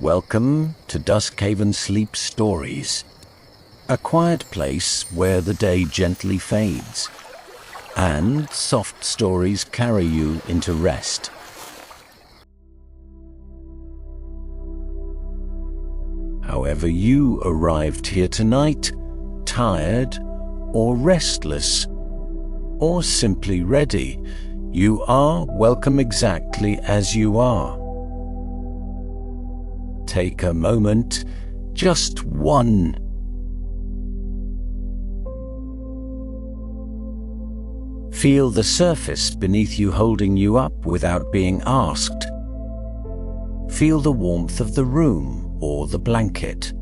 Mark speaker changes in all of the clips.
Speaker 1: Welcome to Duskhaven Sleep Stories, a quiet place where the day gently fades, and soft stories carry you into rest. However you arrived here tonight, tired or restless, or simply ready, you are welcome exactly as you are. Take a moment, just one. Feel the surface beneath you holding you up without being asked. Feel the warmth of the room or the blanket,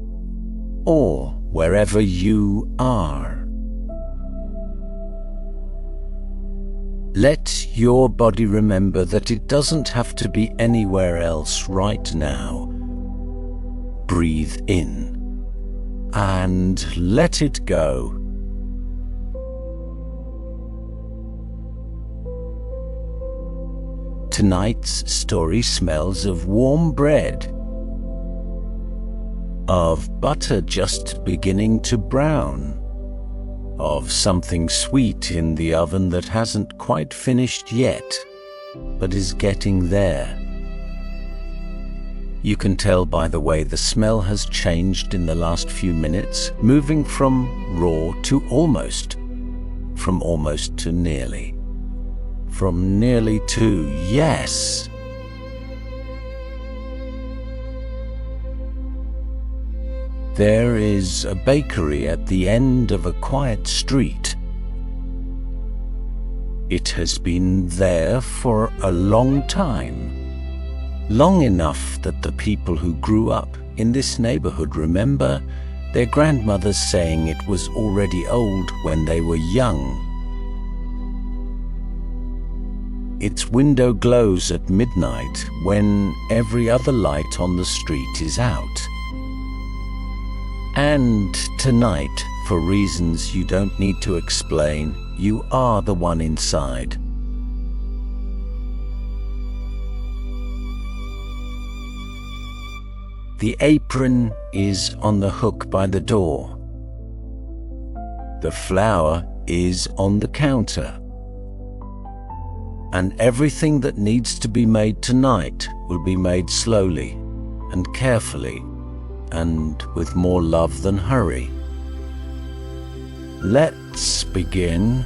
Speaker 1: or wherever you are. Let your body remember that it doesn't have to be anywhere else right now. Breathe in and let it go. Tonight's story smells of warm bread, of butter just beginning to brown, of something sweet in the oven that hasn't quite finished yet, but is getting there. You can tell by the way the smell has changed in the last few minutes, moving from raw to almost, from almost to nearly, from nearly to yes. There is a bakery at the end of a quiet street. It has been there for a long time. Long enough that the people who grew up in this neighborhood remember their grandmothers saying it was already old when they were young. Its window glows at midnight when every other light on the street is out. And tonight, for reasons you don't need to explain, you are the one inside. The apron is on the hook by the door. The flour is on the counter. And everything that needs to be made tonight will be made slowly and carefully and with more love than hurry. Let's begin.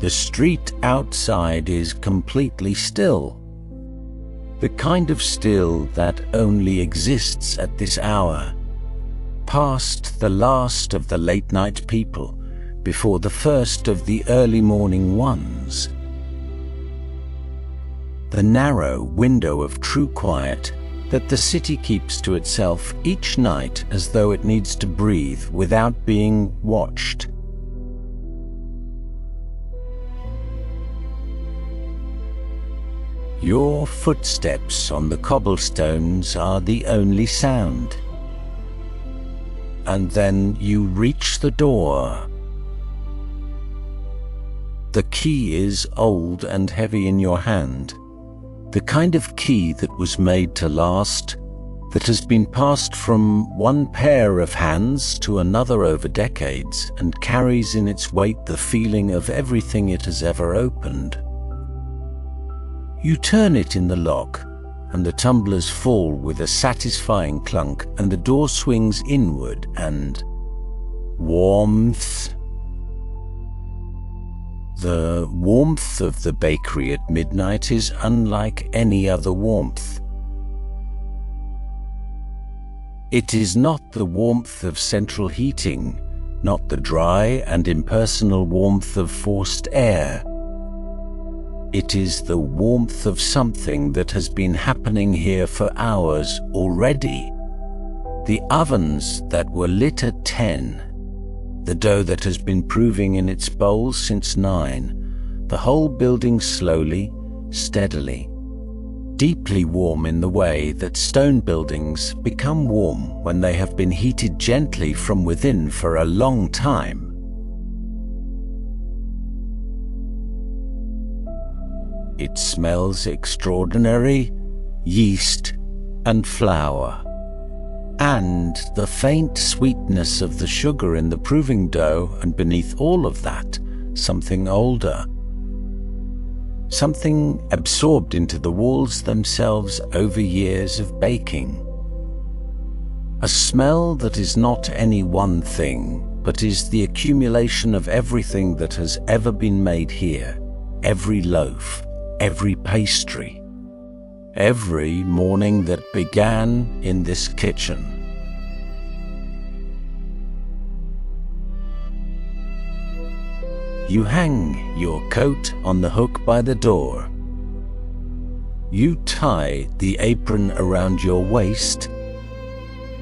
Speaker 1: The street outside is completely still. The kind of still that only exists at this hour, past the last of the late-night people, before the first of the early morning ones. The narrow window of true quiet that the city keeps to itself each night as though it needs to breathe without being watched. Your footsteps on the cobblestones are the only sound. And then you reach the door. The key is old and heavy in your hand. The kind of key that was made to last, that has been passed from one pair of hands to another over decades and carries in its weight the feeling of everything it has ever opened. You turn it in the lock, and the tumblers fall with a satisfying clunk, and the door swings inward, and warmth. The warmth of the bakery at midnight is unlike any other warmth. It is not the warmth of central heating, not the dry and impersonal warmth of forced air. It is the warmth of something that has been happening here for hours already. The ovens that were lit at 10, the dough that has been proving in its bowl since 9, the whole building slowly, steadily, deeply warm in the way that stone buildings become warm when they have been heated gently from within for a long time. It smells extraordinary, yeast and flour, and the faint sweetness of the sugar in the proving dough, and beneath all of that, something older. Something absorbed into the walls themselves over years of baking. A smell that is not any one thing, but is the accumulation of everything that has ever been made here, every loaf, every pastry, every morning that began in this kitchen. You hang your coat on the hook by the door. You tie the apron around your waist.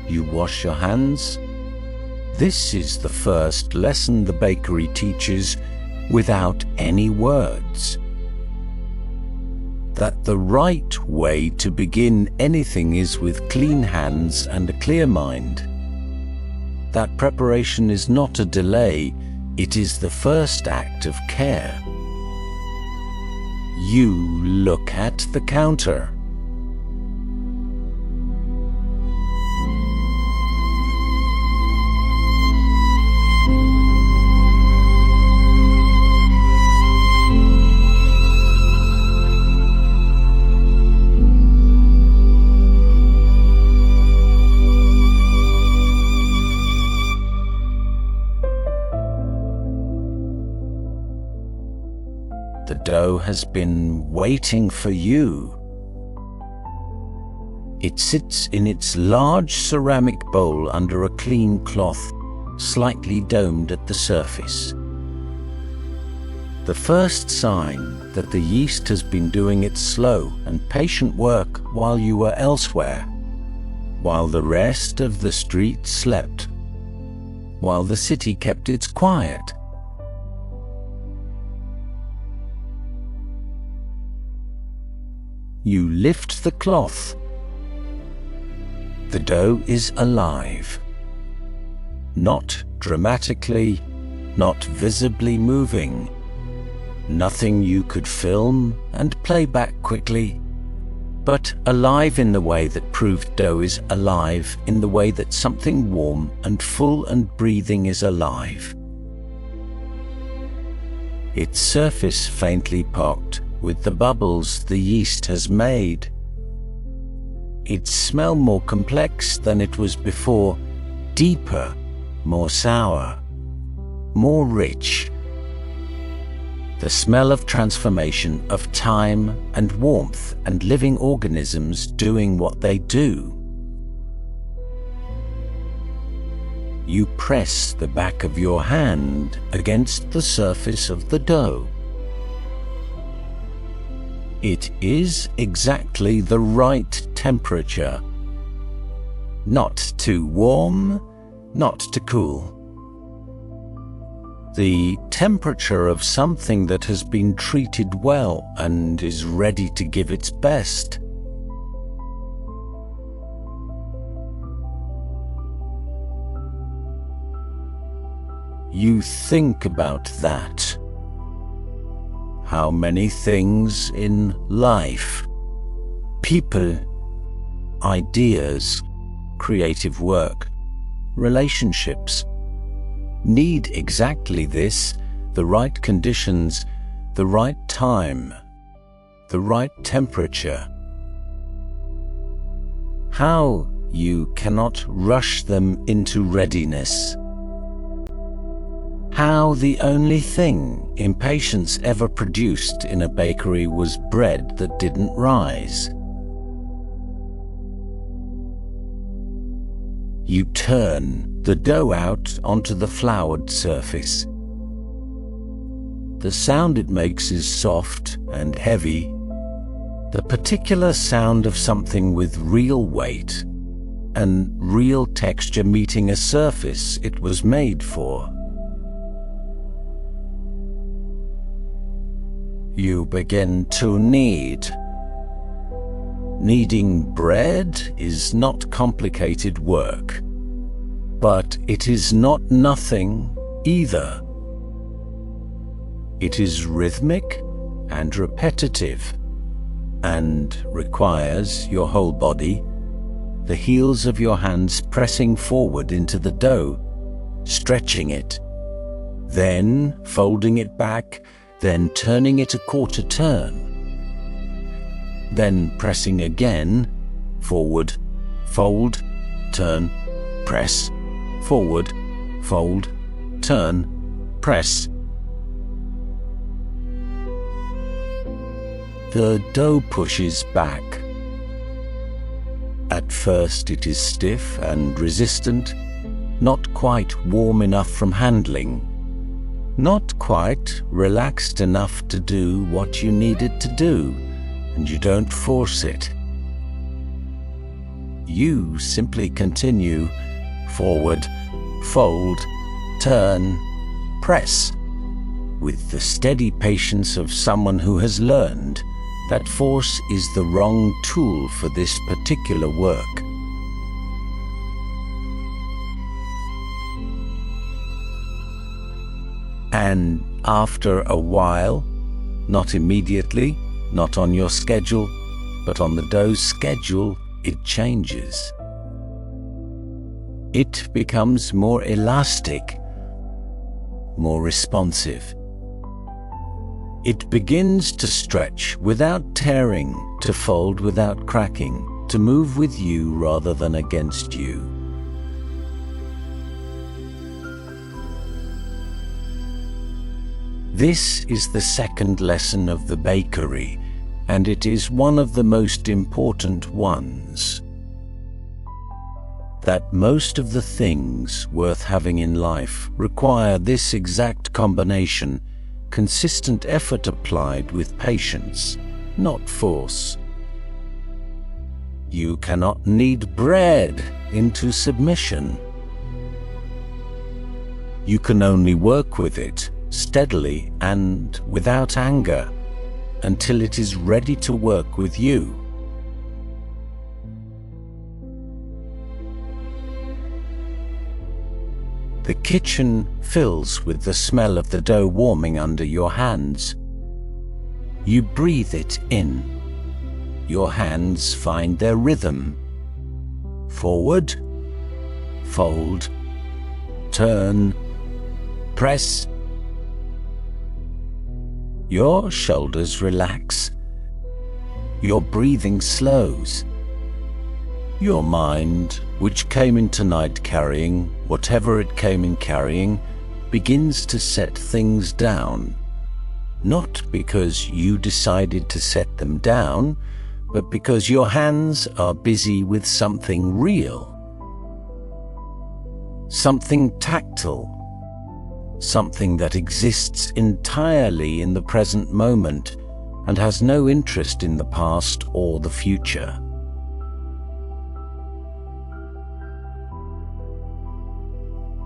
Speaker 1: You wash your hands. This is the first lesson the bakery teaches without any words. That the right way to begin anything is with clean hands and a clear mind. That preparation is not a delay, it is the first act of care. You look at the counter. The dough has been waiting for you. It sits in its large ceramic bowl under a clean cloth, slightly domed at the surface. The first sign that the yeast has been doing its slow and patient work while you were elsewhere, while the rest of the street slept, while the city kept its quiet. You lift the cloth. The dough is alive. Not dramatically, not visibly moving. Nothing you could film and play back quickly, but alive in the way that proved dough is alive, in the way that something warm and full and breathing is alive. Its surface faintly pocked with the bubbles the yeast has made. Its smell more complex than it was before, deeper, more sour, more rich. The smell of transformation, of time and warmth and living organisms doing what they do. You press the back of your hand against the surface of the dough. It is exactly the right temperature. Not too warm, not too cool. The temperature of something that has been treated well and is ready to give its best. You think about that. How many things in life, people, ideas, creative work, relationships, need exactly this, the right conditions, the right time, the right temperature. How you cannot rush them into readiness. How the only thing impatience ever produced in a bakery was bread that didn't rise. You turn the dough out onto the floured surface. The sound it makes is soft and heavy, the particular sound of something with real weight and real texture meeting a surface it was made for. You begin to knead. Kneading bread is not complicated work, but it is not nothing either. It is rhythmic and repetitive, and requires your whole body, the heels of your hands pressing forward into the dough, stretching it, then folding it back, then turning it a quarter turn, then pressing again, forward, fold, turn, press, forward, fold, turn, press. The dough pushes back. At first it is stiff and resistant, not quite warm enough from handling, not quite relaxed enough to do what you need it to do, and you don't force it. You simply continue forward, fold, turn, press, with the steady patience of someone who has learned that force is the wrong tool for this particular work. And after a while, not immediately, not on your schedule, but on the dough's schedule, it changes. It becomes more elastic, more responsive. It begins to stretch without tearing, to fold without cracking, to move with you rather than against you. This is the second lesson of the bakery, and it is one of the most important ones. That most of the things worth having in life require this exact combination: consistent effort applied with patience, not force. You cannot knead bread into submission. You can only work with it steadily and without anger until it is ready to work with you. The kitchen fills with the smell of the dough warming under your hands. You breathe it in. Your hands find their rhythm. Forward, fold, turn, press. Your shoulders relax. Your breathing slows. Your mind, which came in tonight carrying whatever it came in carrying, begins to set things down. Not because you decided to set them down, but because your hands are busy with something real. Something tactile. Something that exists entirely in the present moment and has no interest in the past or the future.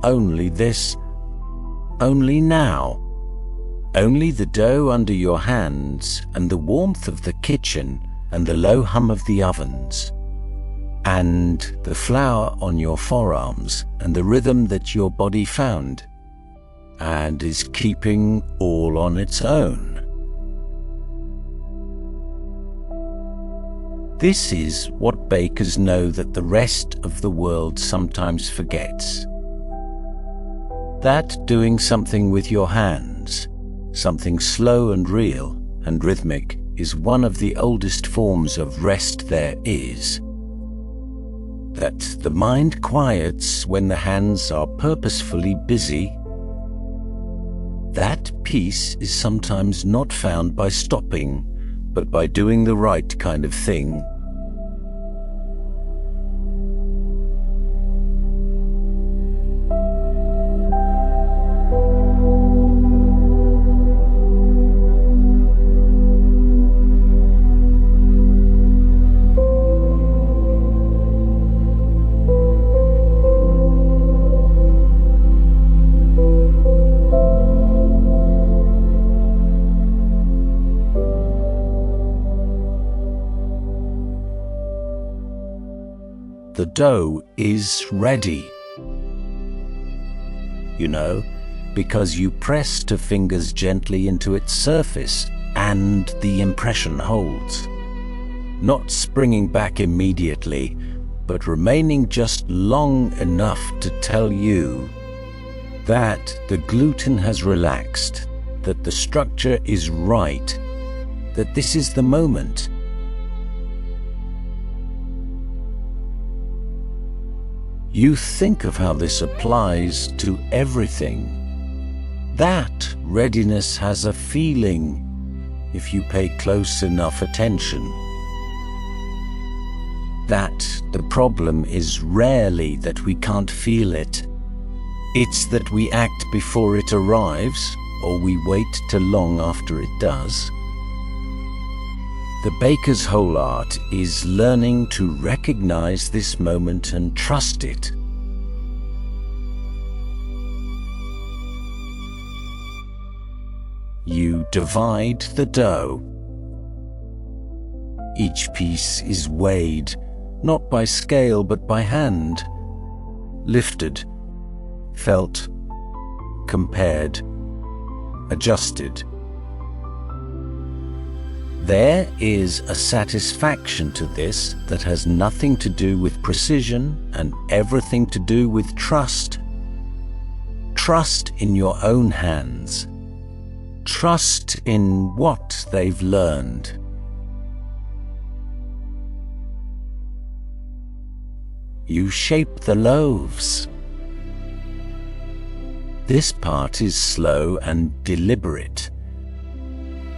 Speaker 1: Only this, only now, only the dough under your hands and the warmth of the kitchen and the low hum of the ovens, and the flour on your forearms and the rhythm that your body found and is keeping all on its own. This is what bakers know that the rest of the world sometimes forgets. That doing something with your hands, something slow and real and rhythmic, is one of the oldest forms of rest there is. That the mind quiets when the hands are purposefully busy. That peace is sometimes not found by stopping, but by doing the right kind of thing. the dough is ready. You know, because you press your fingers gently into its surface and the impression holds. Not springing back immediately, but remaining just long enough to tell you that the gluten has relaxed, that the structure is right, that this is the moment. You think of how this applies to everything. That readiness has a feeling if you pay close enough attention. That the problem is rarely that we can't feel it. It's that we act before it arrives, or we wait too long after it does. The baker's whole art is learning to recognize this moment and trust it. You divide the dough. Each piece is weighed, not by scale but by hand, lifted, felt, compared, adjusted. There is a satisfaction to this that has nothing to do with precision and everything to do with trust. Trust in your own hands. Trust in what they've learned. You shape the loaves. This part is slow and deliberate.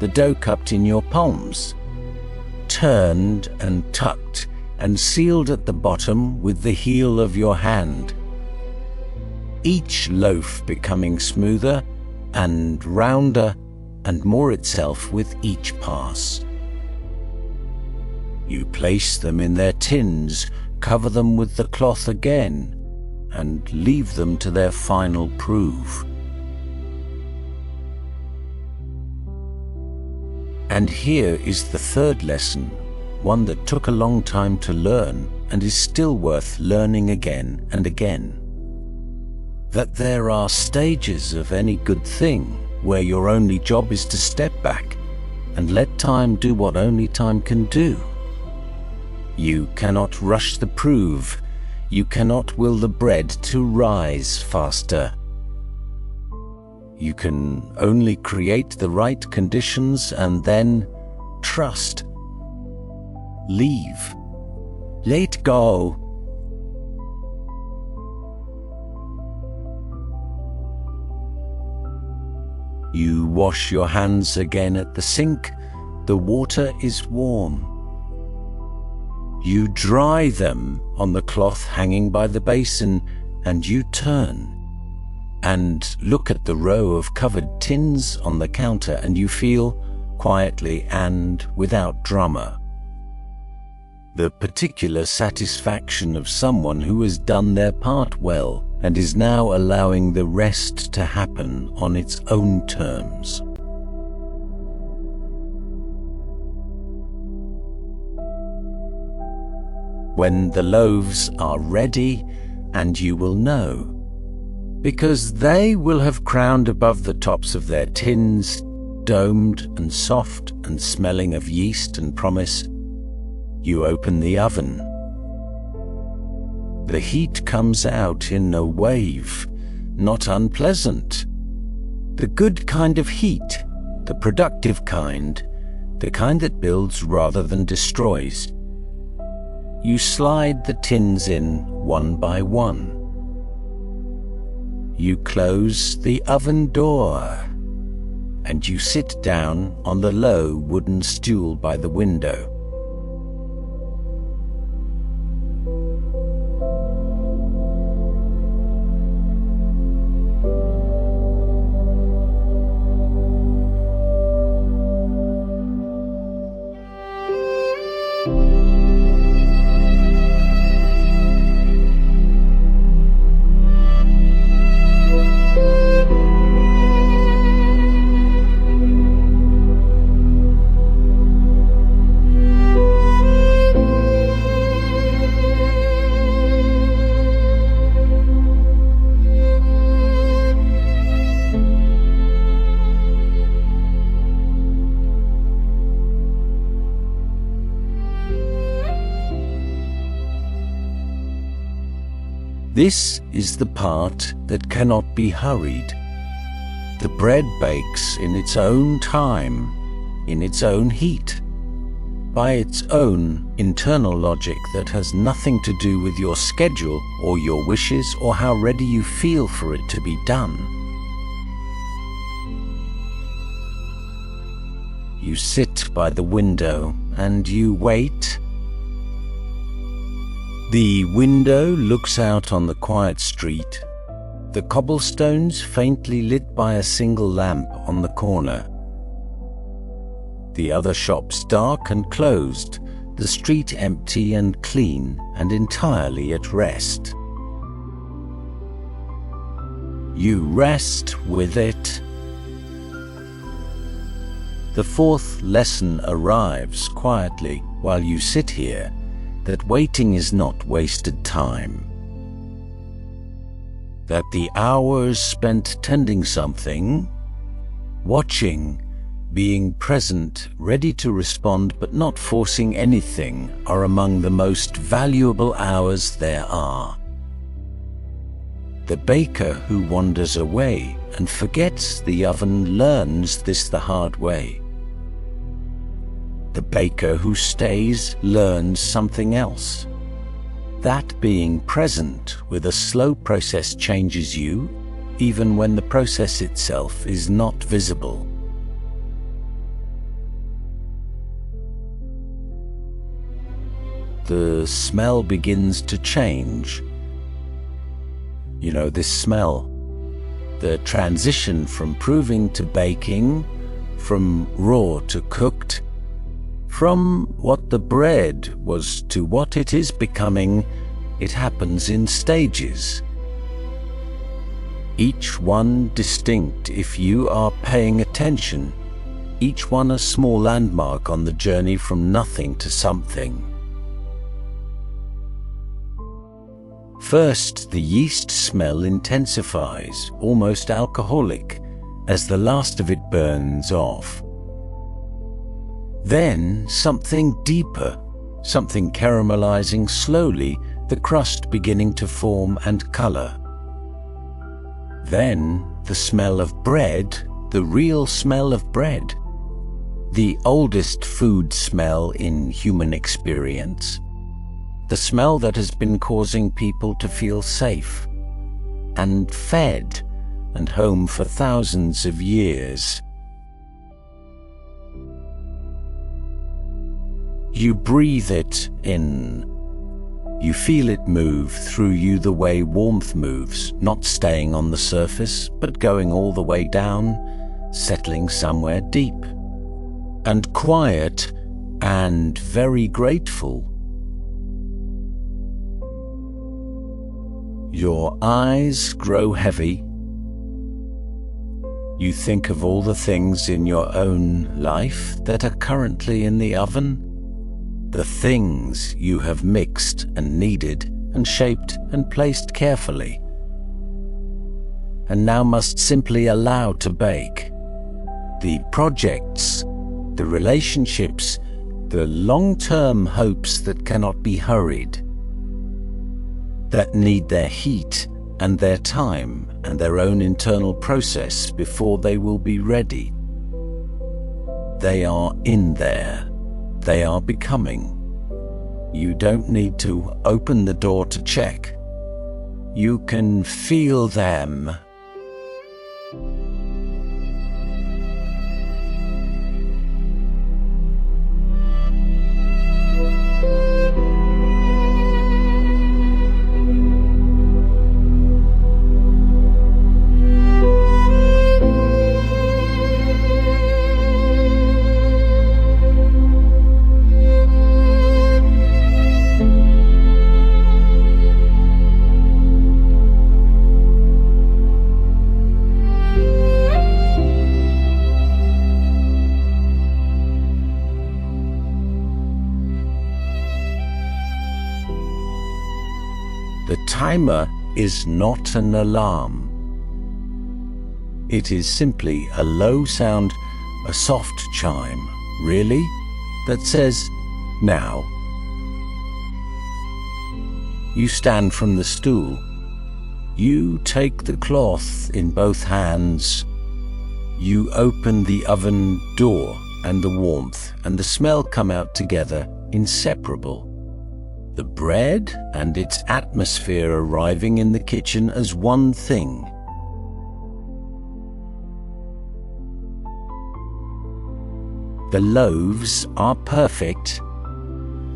Speaker 1: The dough cupped in your palms, turned and tucked and sealed at the bottom with the heel of your hand. Each loaf becoming smoother and rounder and more itself with each pass. You place them in their tins, cover them with the cloth again, and leave them to their final proof. And here is the third lesson, one that took a long time to learn and is still worth learning again and again. That there are stages of any good thing where your only job is to step back and let time do what only time can do. You cannot rush the proof. You cannot will the bread to rise faster. You can only create the right conditions and then trust. Leave. Let go. You wash your hands again at the sink. The water is warm. You dry them on the cloth hanging by the basin, and you turn and look at the row of covered tins on the counter, and you feel, quietly and without drama, the particular satisfaction of someone who has done their part well and is now allowing the rest to happen on its own terms. When the loaves are ready, and you will know, because they will have crowned above the tops of their tins, domed and soft and smelling of yeast and promise, you open the oven. The heat comes out in a wave, not unpleasant. The good kind of heat, the productive kind, the kind that builds rather than destroys. You slide the tins in one by one. You close the oven door, and you sit down on the low wooden stool by the window. This is the part that cannot be hurried. The bread bakes in its own time, in its own heat, by its own internal logic that has nothing to do with your schedule or your wishes or how ready you feel for it to be done. You sit by the window and you wait. The window looks out on the quiet street, the cobblestones faintly lit by a single lamp on the corner. The other shops dark and closed, the street empty and clean and entirely at rest. You rest with it. The fourth lesson arrives quietly while you sit here, that waiting is not wasted time. That the hours spent tending something, watching, being present, ready to respond but not forcing anything, are among the most valuable hours there are. The baker who wanders away and forgets the oven learns this the hard way. The baker who stays learns something else. That being present with a slow process changes you, even when the process itself is not visible. The smell begins to change. You know, this smell, the transition from proving to baking, from raw to cooked, from what the bread was to what it is becoming, it happens in stages. Each one distinct if you are paying attention, each one a small landmark on the journey from nothing to something. First, the yeast smell intensifies, almost alcoholic, as the last of it burns off. Then something deeper, something caramelizing slowly, the crust beginning to form and color. Then the smell of bread, the real smell of bread, the oldest food smell in human experience, the smell that has been causing people to feel safe and fed and home for thousands of years. You breathe it in. You feel it move through you the way warmth moves, not staying on the surface, but going all the way down, settling somewhere deep, and quiet, and very grateful. Your eyes grow heavy. You think of all the things in your own life that are currently in the oven, the things you have mixed and kneaded and shaped and placed carefully, and now must simply allow to bake. The projects, the relationships, the long-term hopes that cannot be hurried, that need their heat and their time and their own internal process before they will be ready. They are in there. They are becoming. You don't need to open the door to check. You can feel them. The timer is not an alarm. It is simply a low sound, a soft chime, really, that says, now. You stand from the stool, You take the cloth in both hands. You open the oven door, and the warmth and the smell come out together, inseparable. The bread and its atmosphere arriving in the kitchen as one thing. The loaves are perfect,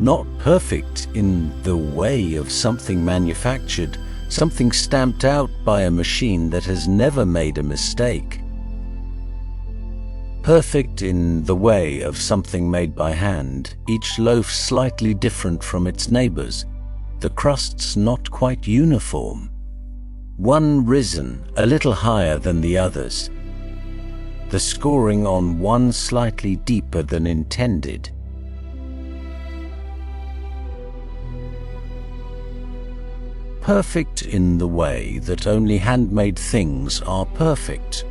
Speaker 1: not perfect in the way of something manufactured, something stamped out by a machine that has never made a mistake. Perfect in the way of something made by hand, each loaf slightly different from its neighbors, the crusts not quite uniform, one risen a little higher than the others, the scoring on one slightly deeper than intended. Perfect in the way that only handmade things are perfect.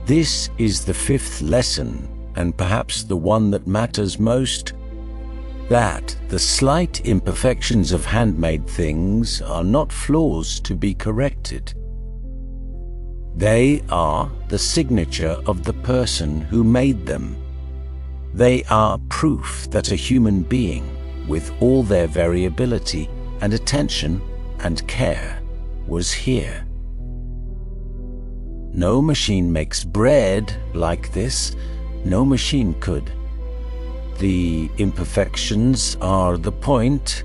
Speaker 1: This is the fifth lesson, and perhaps the one that matters most, that the slight imperfections of handmade things are not flaws to be corrected. They are the signature of the person who made them. They are proof that a human being, with all their variability and attention and care, was here. No machine makes bread like this. No machine could. The imperfections are the point.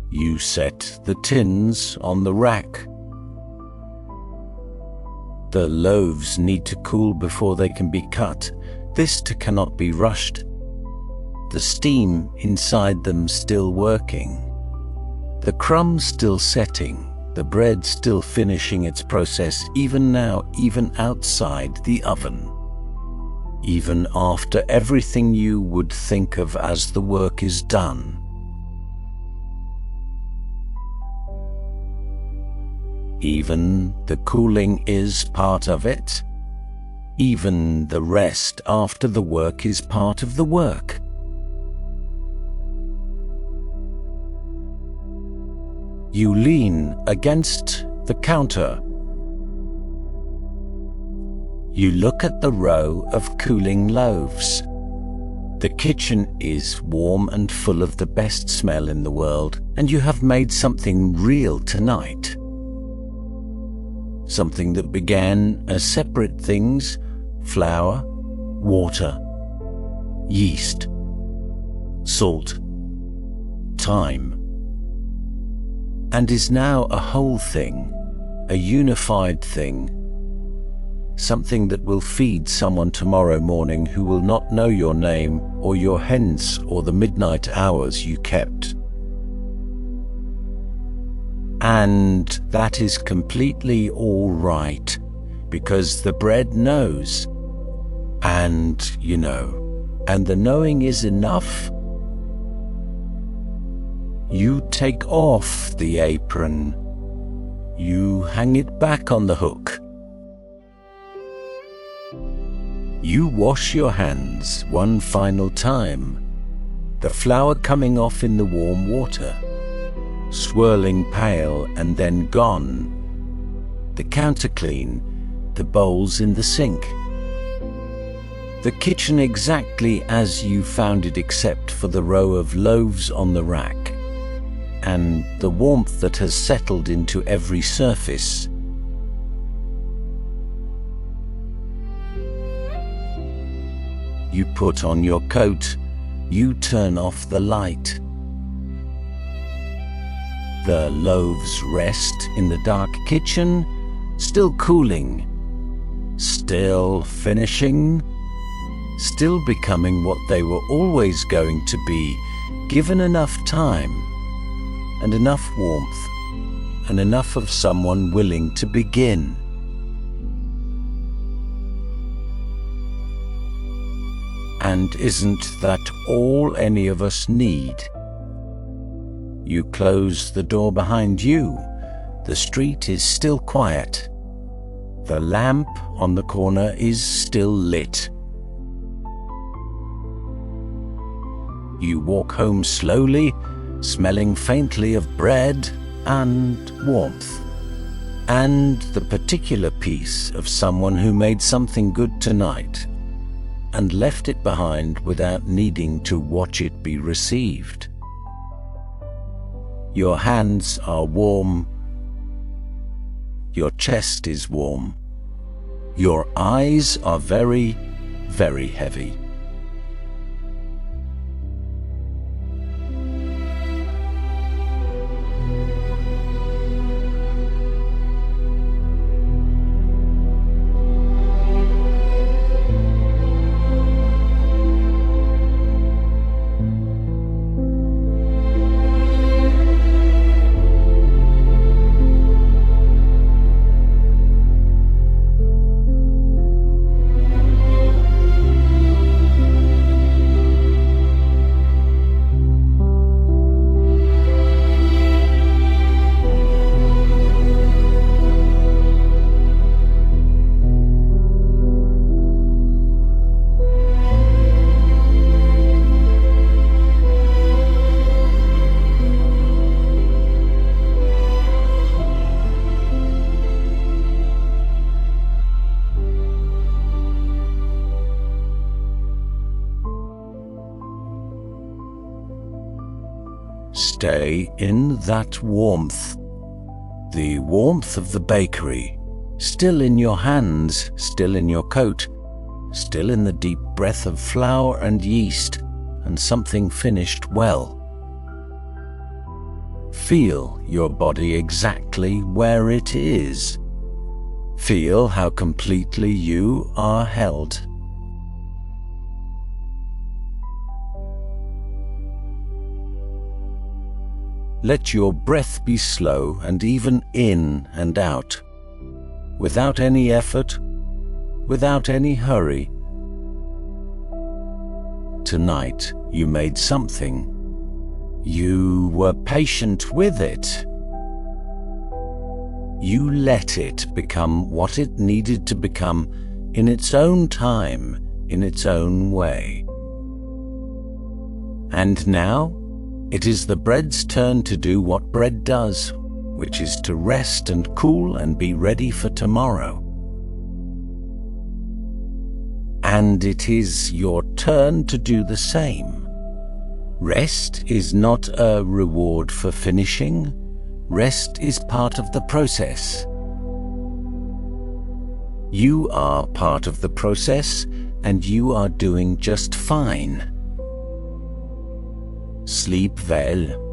Speaker 1: You set the tins on the rack. The loaves need to cool before they can be cut. This too cannot be rushed. The steam inside them still working. The crumbs still setting. The bread still finishing its process even now, even outside the oven. Even after everything you would think of as the work is done. Even the cooling is part of it. Even the rest after the work is part of the work. You lean against the counter. You look at the row of cooling loaves. The kitchen is warm and full of the best smell in the world, and you have made something real tonight. Something that began as separate things: flour, water, yeast, salt, thyme, and is now a whole thing, a unified thing, something that will feed someone tomorrow morning who will not know your name or your hens or the midnight hours you kept. And that is completely all right, because the bread knows, and you know, and the knowing is enough. You take off the apron. You hang it back on the hook. You wash your hands one final time, the flour coming off in the warm water, swirling pale and then gone, the counter clean, the bowls in the sink, the kitchen exactly as you found it except for the row of loaves on the rack, and the warmth that has settled into every surface. You put on your coat. You turn off the light. The loaves rest in the dark kitchen, still cooling, still finishing, still becoming what they were always going to be, given enough time, and enough warmth, and enough of someone willing to begin. And isn't that all any of us need? You close the door behind you. The street is still quiet. The lamp on the corner is still lit. You walk home slowly, smelling faintly of bread and warmth, and the particular piece of someone who made something good tonight and left it behind without needing to watch it be received. Your hands are warm. Your chest is warm. Your eyes are very, very heavy. Stay in that warmth, the warmth of the bakery, still in your hands, still in your coat, still in the deep breath of flour and yeast and something finished well. Feel your body exactly where it is. Feel how completely you are held. Let your breath be slow and even in and out, without any effort, without any hurry. Tonight you made something. You were patient with it. You let it become what it needed to become in its own time, in its own way. And now, it is the bread's turn to do what bread does, which is to rest and cool and be ready for tomorrow. And it is your turn to do the same. Rest is not a reward for finishing. Rest is part of the process. You are part of the process, and you are doing just fine. Sleep well.